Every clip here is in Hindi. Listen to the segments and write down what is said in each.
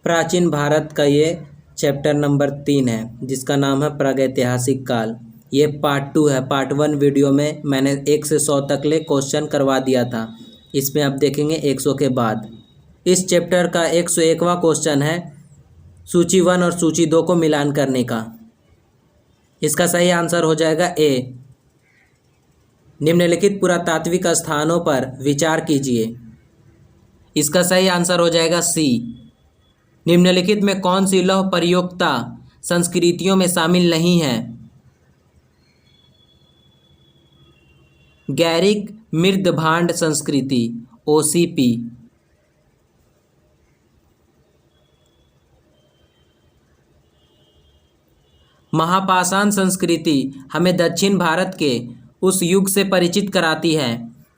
प्राचीन भारत का ये चैप्टर नंबर 3 है जिसका नाम है प्रागैतिहासिक काल। ये पार्ट 2 है। पार्ट 1 वीडियो में मैंने 1 से 100 तक ले क्वेश्चन करवा दिया था। इसमें आप देखेंगे 100 के बाद। इस चैप्टर का 101वां क्वेश्चन है सूची 1 और सूची 2 को मिलान करने का। इसका सही आंसर हो जाएगा ए। निम्नलिखित पुरातात्विक स्थानों पर विचार कीजिए। इसका सही आंसर हो जाएगा सी। निम्नलिखित में कौन सी लौह प्रयोक्ता संस्कृतियों में शामिल नहीं है? गैरिक मृदभांड संस्कृति ओसीपी, महापाषाण संस्कृति हमें दक्षिण भारत के उस युग से परिचित कराती है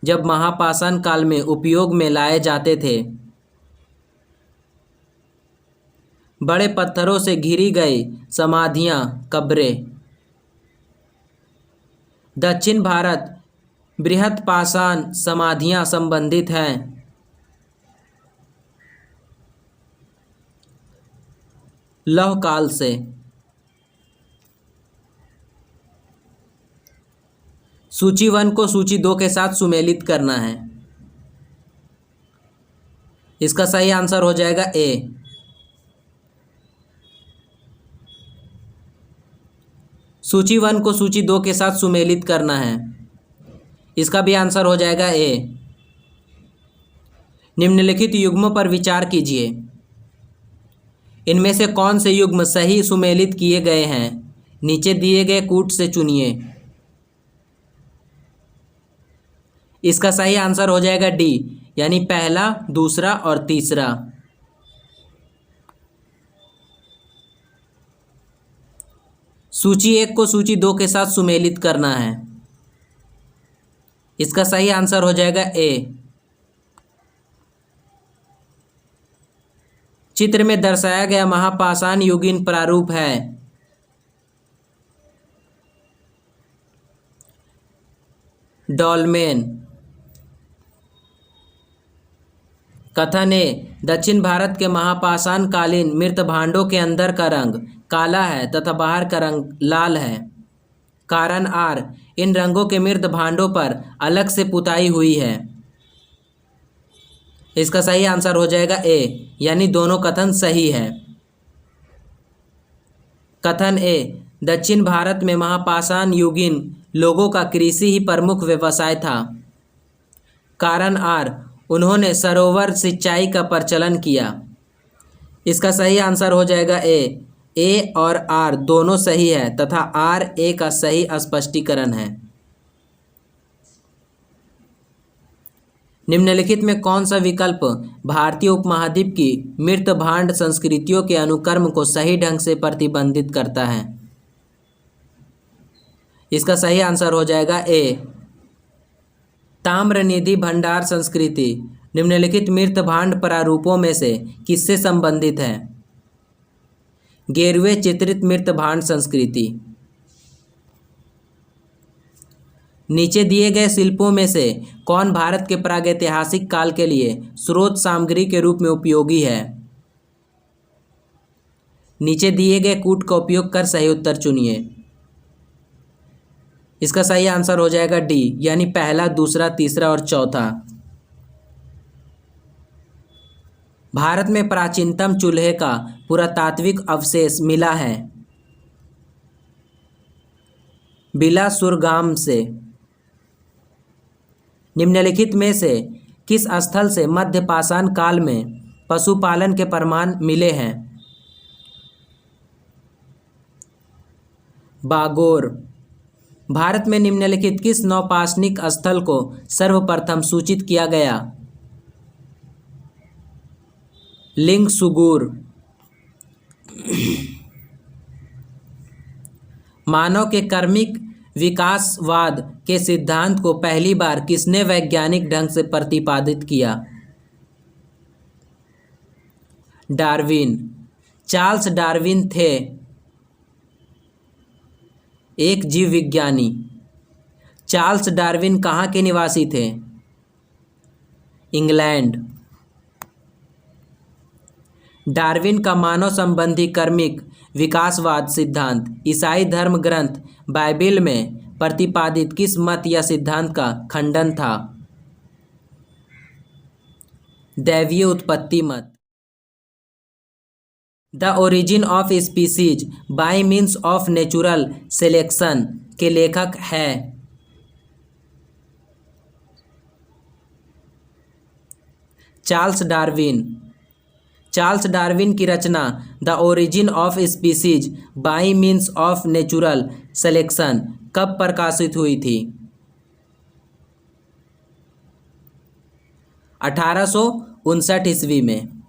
जब महापाषाण काल में उपयोग में लाए जाते थे। बड़े पत्थरों से घिरी गई समाधियां कब्रें। दक्षिण भारत बृहत पाषाण समाधियां संबंधित हैं। लौह काल से। सूची 1 को सूची 2 के साथ सुमेलित करना है। इसका सही आंसर हो जाएगा ए। सूची 1 को सूची 2 के साथ सुमेलित करना है। इसका भी आंसर हो जाएगा ए। निम्नलिखित युग्मों पर विचार कीजिए। इनमें से कौन से युग्म सही सुमेलित किए गए हैं? नीचे दिए गए कूट से चुनिए। इसका सही आंसर हो जाएगा डी, यानी पहला, दूसरा और तीसरा। सूची 1 को सूची 2 के साथ सुमेलित करना है। इसका सही आंसर हो जाएगा ए। चित्र में दर्शाया गया महापाषाण युगीन प्रारूप है। डॉलमेन। कथन ए, दक्षिण भारत के महापाषाण कालीन मृत भांडों के अंदर का रंग काला है तथा बाहर का रंग लाल है। कारण आर, इन रंगों के मृत भांडों पर अलग से पुताई हुई है। इसका सही आंसर हो जाएगा ए, यानी दोनों कथन सही है। कथन ए, दक्षिण भारत में महापाषाण युगीन लोगों का कृषि ही प्रमुख व्यवसाय था। कारण आर, उन्होंने सरोवर सिंचाई का प्रचलन किया। इसका सही आंसर हो जाएगा ए और आर दोनों सही है तथा आर ए का सही स्पष्टीकरण है। निम्नलिखित में कौन सा विकल्प भारतीय उपमहाद्वीप की मृत भांड संस्कृतियों के अनुक्रम को सही ढंग से प्रतिबंधित करता है? इसका सही आंसर हो जाएगा ए। ताम्रनिधि भंडार संस्कृति निम्नलिखित मृत भांड प्रारूपों में से किससे संबंधित है? गेरुए चित्रित मृत भांड संस्कृति। नीचे दिए गए शिल्पों में से कौन भारत के प्रागैतिहासिक काल के लिए स्रोत सामग्री के रूप में उपयोगी है? नीचे दिए गए कूट का उपयोग कर सही उत्तर चुनिए। इसका सही आंसर हो जाएगा डी, यानी पहला, दूसरा, तीसरा और चौथा। भारत में प्राचीनतम चूल्हे का पुरातात्विक अवशेष मिला है बिलासुरगाम से। निम्नलिखित में से किस स्थल से मध्य पाषाण काल में पशुपालन के प्रमाण मिले हैं? बागोर। भारत में निम्नलिखित किस नौपाषाणिक स्थल को सर्वप्रथम सूचित किया गया? लिंगसुगुर। मानव के कर्मिक विकासवाद के सिद्धांत को पहली बार किसने वैज्ञानिक ढंग से प्रतिपादित किया? डार्विन। चार्ल्स डार्विन थे एक जीव विज्ञानी। चार्ल्स डार्विन कहाँ के निवासी थे? इंग्लैंड। डार्विन का मानव संबंधी कर्मिक विकासवाद सिद्धांत ईसाई धर्म ग्रंथ बाइबिल में प्रतिपादित किस मत या सिद्धांत का खंडन था? दैवीय उत्पत्ति मत। The origin of species by means of natural selection के लेखक है? Charles Darwin. चार्ल्स डार्विन की रचना the origin of species by means of natural selection कब प्रकाशित हुई थी? 1859 ईस्वी में।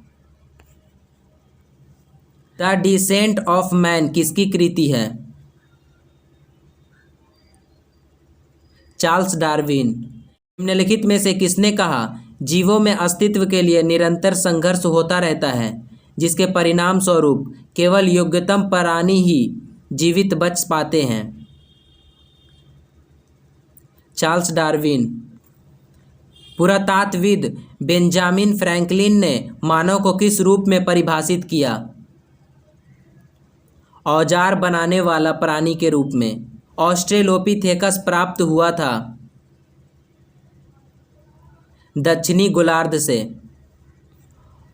द डिसेंट ऑफ मैन किसकी कृति है? Charles Darwin. निम्नलिखित में से किसने कहा जीवों में अस्तित्व के लिए निरंतर संघर्ष होता रहता है, जिसके परिणाम स्वरूप केवल योग्यतम प्राणी ही जीवित बच पाते हैं? Charles Darwin. पुरातात्वविद बेंजामिन फ्रैंकलिन ने मानव को किस रूप में परिभाषित किया? औजार बनाने वाला प्राणी के रूप में। ऑस्ट्रेलोपिथेकस प्राप्त हुआ था दक्षिणी गोलार्ध से।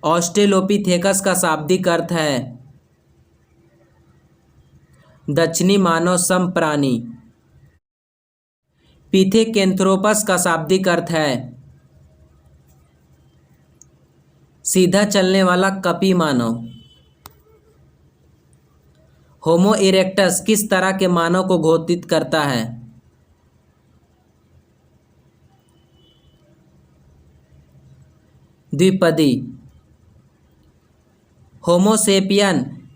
ऑस्ट्रेलोपिथेकस का शाब्दिक अर्थ है दक्षिणी मानव समप्राणी। पिथेकेंथ्रोपस का शाब्दिक अर्थ है सीधा चलने वाला कपी मानव। होमो इरेक्टस किस तरह के मानव को घोषित करता है? द्विपदी। होमोसेपियन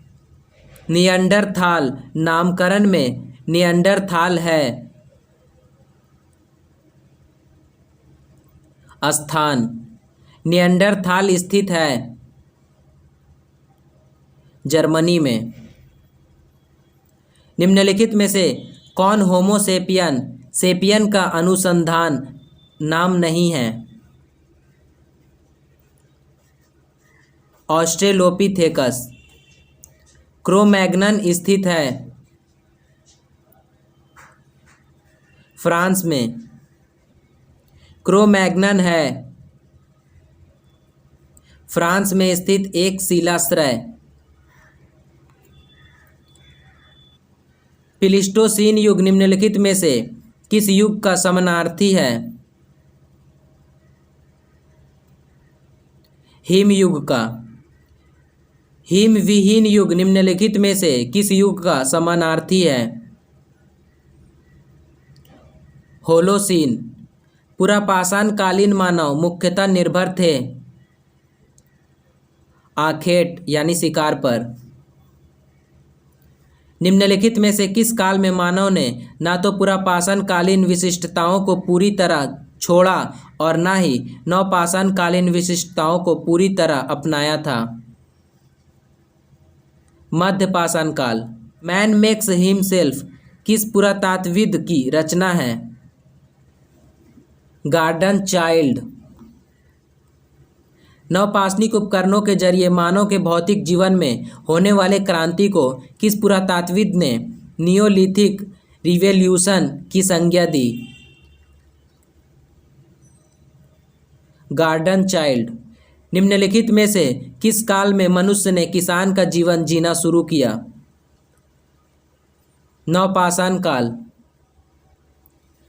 नियंडरथाल नामकरण में नियंडरथाल है स्थान। नियंडरथाल स्थित है जर्मनी में। निम्नलिखित में से कौन होमोसेपियन सेपियन का अनुसंधान नाम नहीं है? ऑस्ट्रेलोपिथेकस। क्रो-मैग्नन स्थित है फ्रांस में। क्रो-मैग्नन है फ्रांस में स्थित एक शिलाश्रय। प्लीस्टोसीन युग निम्नलिखित में से किस युग का समानार्थी है? हिम युग का। हिम विहीन युग निम्नलिखित में से किस युग का समानार्थी है? होलोसीन। पुरापाषाण कालीन मानव मुख्यतः निर्भर थे आखेट यानी शिकार पर। निम्नलिखित में से किस काल में मानव ने ना तो पुरापाषाण कालीन विशिष्टताओं को पूरी तरह छोड़ा और ना ही नवपाषाण कालीन विशिष्टताओं को पूरी तरह अपनाया था? मध्यपाषाण काल। मैन मेक्स हिमसेल्फ किस पुरातात्वविद की रचना है? Garden child. नवपाषाणिक उपकरणों के जरिए मानव के भौतिक जीवन में होने वाले क्रांति को किस पुरातात्वविद ने नियोलिथिक रिवॉल्यूशन की संज्ञा दी? Garden child. निम्नलिखित में से किस काल में मनुष्य ने किसान का जीवन जीना शुरू किया? नवपाषाण काल।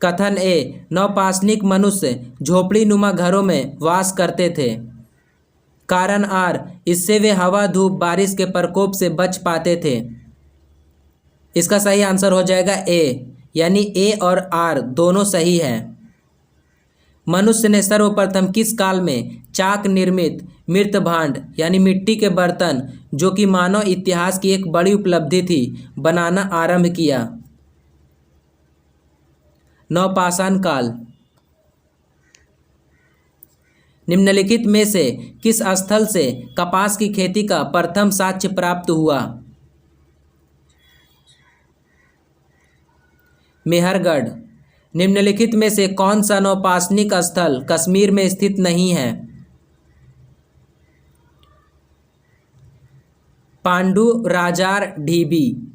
कथन ए नवपाषाणिक मनुष्य झोपड़ी नुमा घरों में वास करते थे। कारण आर इससे वे हवा धूप बारिश के प्रकोप से बच पाते थे। इसका सही आंसर हो जाएगा ए, यानी ए और आर दोनों सही है। मनुष्य ने सर्वप्रथम किस काल में चाक निर्मित मृत भांड यानी मिट्टी के बर्तन, जो कि मानव इतिहास की एक बड़ी उपलब्धि थी, बनाना आरंभ किया? नवपाषाण काल। निम्नलिखित में से किस स्थल से कपास की खेती का प्रथम साक्ष्य प्राप्त हुआ? मेहरगढ़। निम्नलिखित में से कौन सा नवपाषाणिक स्थल कश्मीर में स्थित नहीं है? पांडु राजार ढीबी।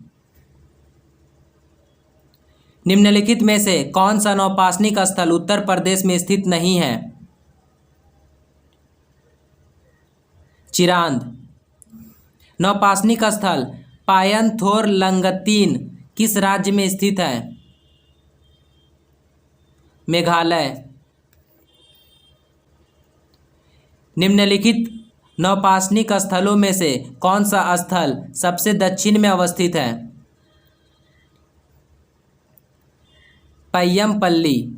निम्नलिखित में से कौन सा नौपाषाणिक स्थल उत्तर प्रदेश में स्थित नहीं है? चिरांद। नौपाषाणिक स्थल पायनथोर लंगतीन किस राज्य में स्थित है? मेघालय। निम्नलिखित नौपाषाणिक स्थलों में से कौन सा स्थल सबसे दक्षिण में अवस्थित है? पय्यमपल्ली।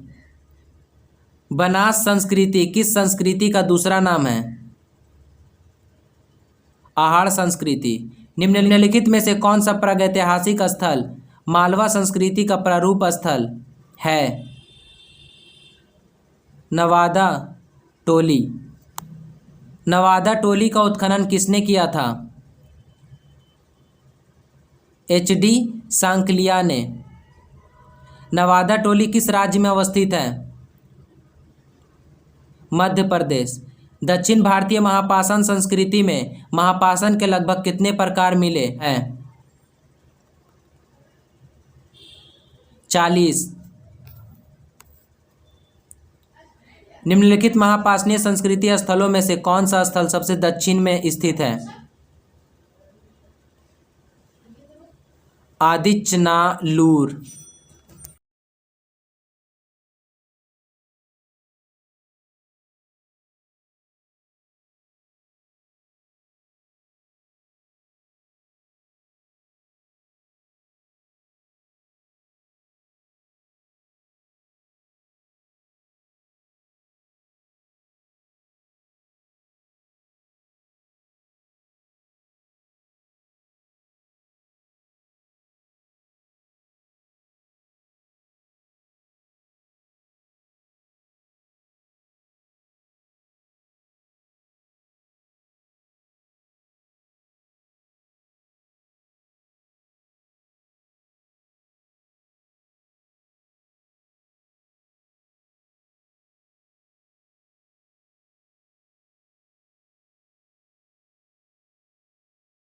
बनास संस्कृति किस संस्कृति का दूसरा नाम है? आहार संस्कृति। निम्नलिखित में से कौन सा प्रागैतिहासिक स्थल मालवा संस्कृति का प्रारूप स्थल है? नवादा टोली। नवादा टोली का उत्खनन किसने किया था? एच.डी. सांकलिया ने। नवादा टोली किस राज्य में अवस्थित है? मध्य प्रदेश। दक्षिण भारतीय महापाषाण संस्कृति में महापाषाण के लगभग कितने प्रकार मिले हैं? 40। निम्नलिखित महापाषाणीय संस्कृति स्थलों में से कौन सा स्थल सबसे दक्षिण में स्थित है? आदिचनालूर।